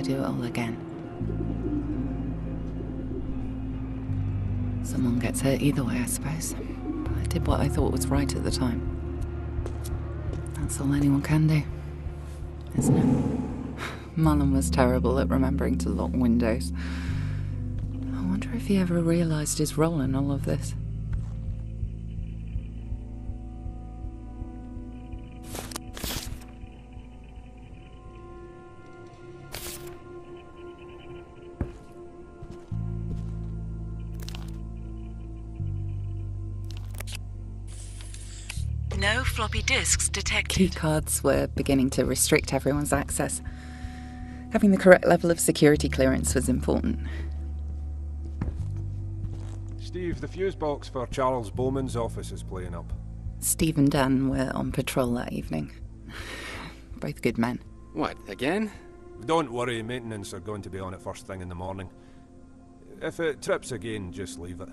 to do it all again. Someone gets hurt either way, I suppose. But I did what I thought was right at the time. That's all anyone can do, isn't it? Mullen was terrible at remembering to lock windows. I wonder if he ever realised his role in all of this. No floppy disks detected. Keycards were beginning to restrict everyone's access. Having the correct level of security clearance was important. Steve, the fuse box for Charles Bowman's office is playing up. Steve and Dan were on patrol that evening. Both good men. What, again? Don't worry, maintenance are going to be on it first thing in the morning. If it trips again, just leave it.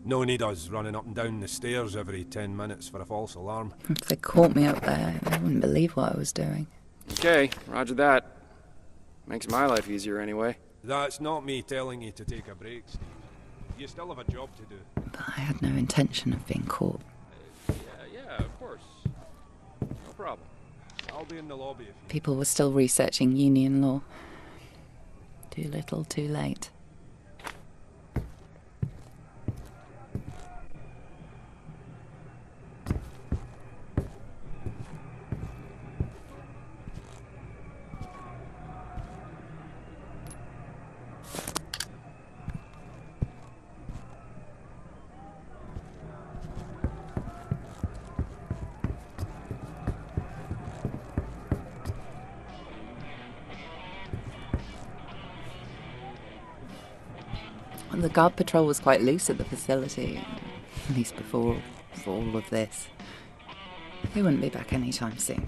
No need us running up and down the stairs every 10 minutes for a false alarm. If they caught me up there, they wouldn't believe what I was doing. Okay, roger that. Makes my life easier anyway. That's not me telling you to take a break, Steve. You still have a job to do. But I had no intention of being caught. Yeah, of course. No problem. I'll be in the lobby if you... People were still researching union law. Too little, too late. The guard patrol was quite loose at the facility, at least before all of this. They wouldn't be back anytime soon.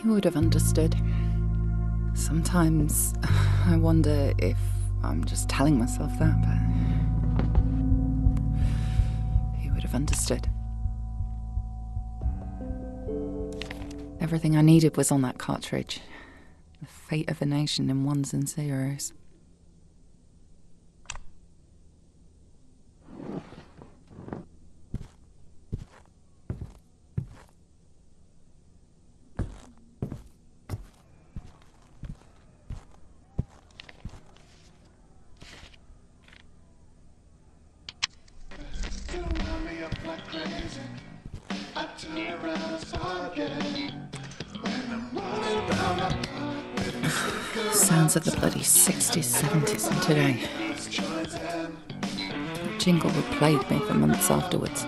He would have understood. Sometimes I wonder if I'm just telling myself that, but he would have understood. Everything I needed was on that cartridge. The fate of a nation in ones and zeros. Sounds of the bloody 60s, 70s and today. That jingle would plague me for months afterwards.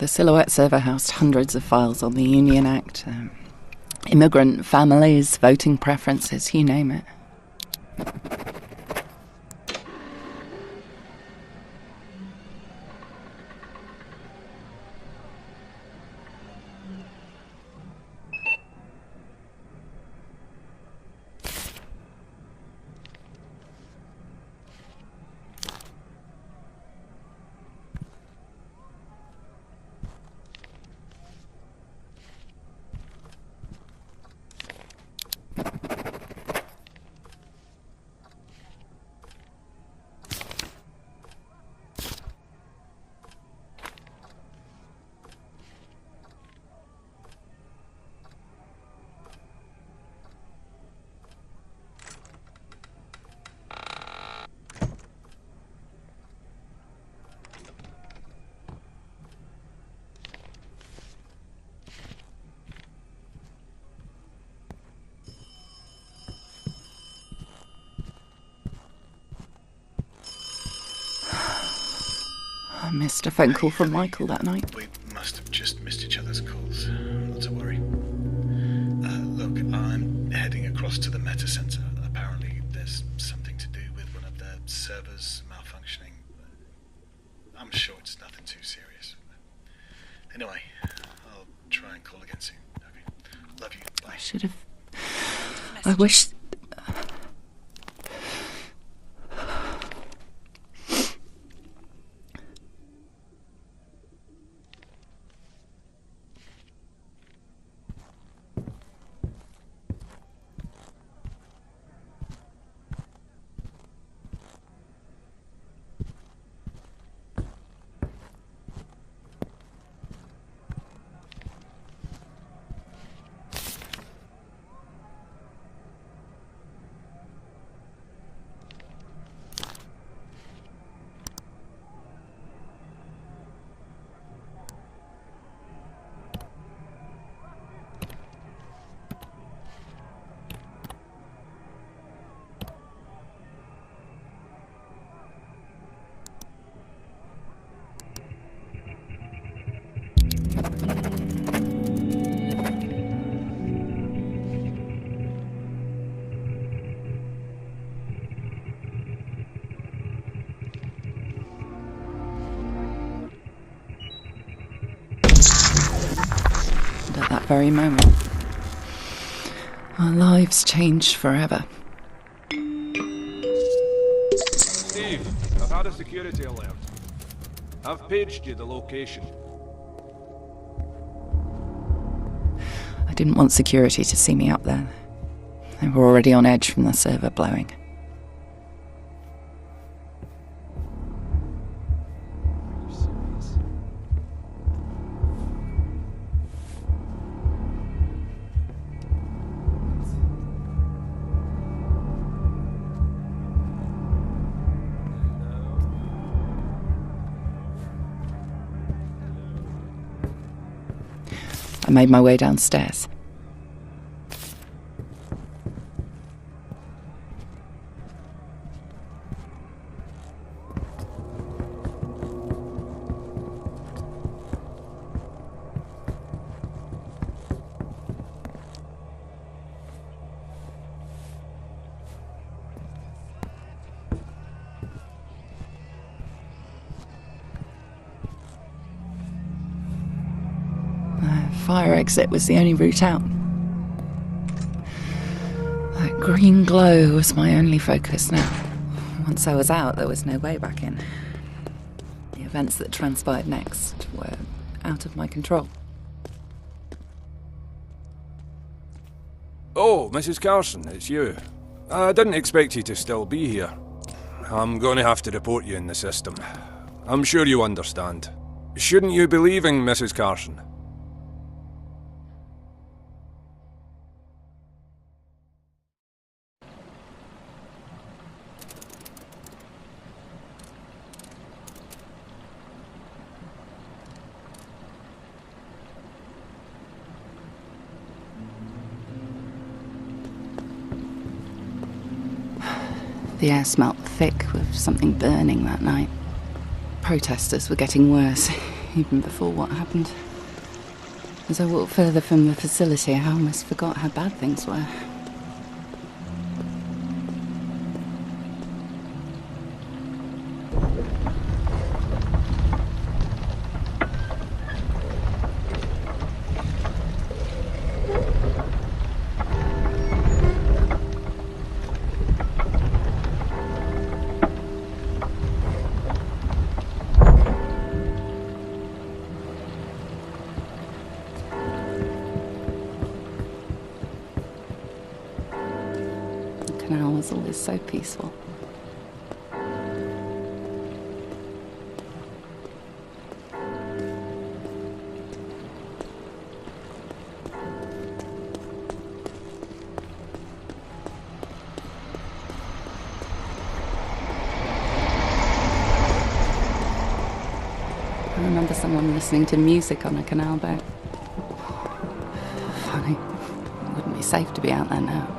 The Silhouette server housed hundreds of files on the Union Act, immigrant families, voting preferences, you name it. I missed a phone call from Michael that night. We must have just missed each other's calls. Not to worry. Look, I'm heading across to the Meta Center. Apparently there's something to do with one of their servers malfunctioning. I'm sure it's nothing too serious. Anyway, I'll try and call again soon. Okay. Love you. Bye. I should have... I wish... At that very moment, our lives changed forever. Steve, I've had a security alert. I've paged you the location. I didn't want security to see me up there. They were already on edge from the server blowing. I made my way downstairs. Fire exit was the only route out. That green glow was my only focus now. Once I was out, there was no way back in. The events that transpired next were out of my control. Oh, Mrs. Carson, it's you. I didn't expect you to still be here. I'm going to have to report you in the system. I'm sure you understand. Shouldn't you be leaving, Mrs. Carson? The air smelt thick with something burning that night. Protesters were getting worse. even before what happened. As I walked further from the facility, I almost forgot how bad things were. The canal was always so peaceful. I remember someone listening to music on a canal boat. Funny. It wouldn't be safe to be out there now.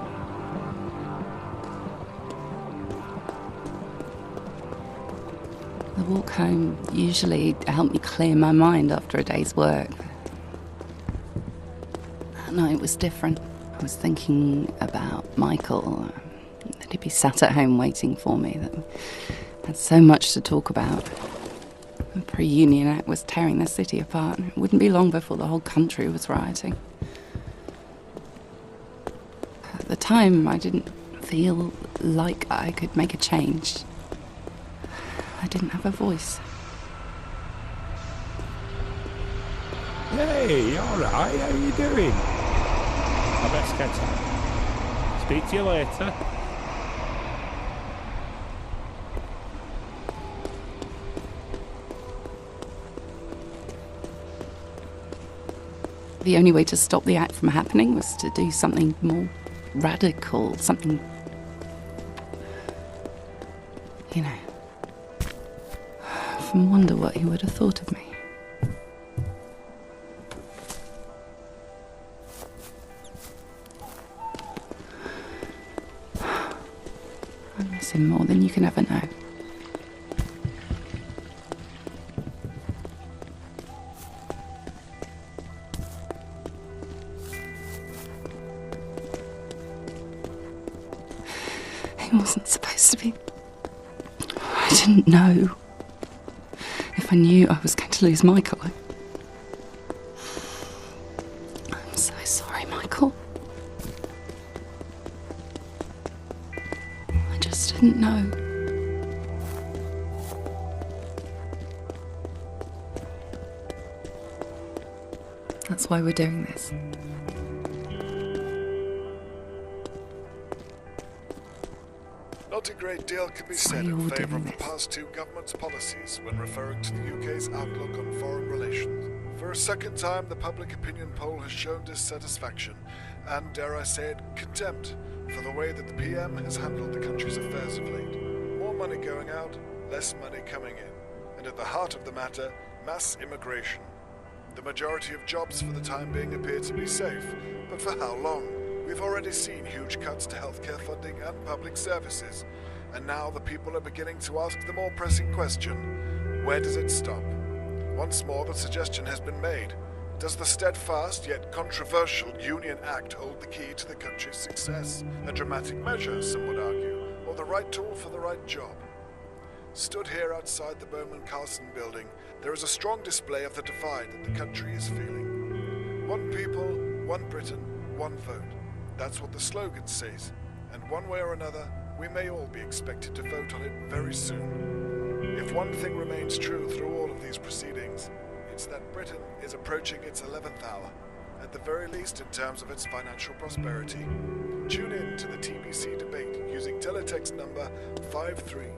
The walk home usually helped me clear my mind after a day's work. That night was different. I was thinking about Michael, that he'd be sat at home waiting for me, that we had so much to talk about. The pre-Union Act was tearing the city apart, and it wouldn't be long before the whole country was rioting. At the time, I didn't feel like I could make a change. I didn't have a voice. Hey, alright, how you doing? I best get on. Speak to you later. The only way to stop the act from happening was to do something more radical, something, you know. I often wonder what he would have thought of me. I miss him more than you can ever know. He wasn't supposed to be. I didn't know. If I knew I was going to lose Michael, I'm so sorry, Michael. I just didn't know. That's why we're doing this. Not a great deal can be said in favour of the past two governments' policies when referring to the UK's outlook on foreign relations. For a second time, the public opinion poll has shown dissatisfaction and, dare I say it, contempt for the way that the PM has handled the country's affairs of late. More money going out, less money coming in. And at the heart of the matter, mass immigration. The majority of jobs for the time being appear to be safe, but for how long? We've already seen huge cuts to healthcare funding and public services, and now the people are beginning to ask the more pressing question, where does it stop? Once more the suggestion has been made, does the steadfast yet controversial Union Act hold the key to the country's success? A dramatic measure, some would argue, or the right tool for the right job? Stood here outside the Bowman-Carlson building, there is a strong display of the divide that the country is feeling. One people, one Britain, one vote. That's what the slogan says, and one way or another, we may all be expected to vote on it very soon. If one thing remains true through all of these proceedings, it's that Britain is approaching its 11th hour, at the very least in terms of its financial prosperity. Tune in to the TBC debate using teletext number 53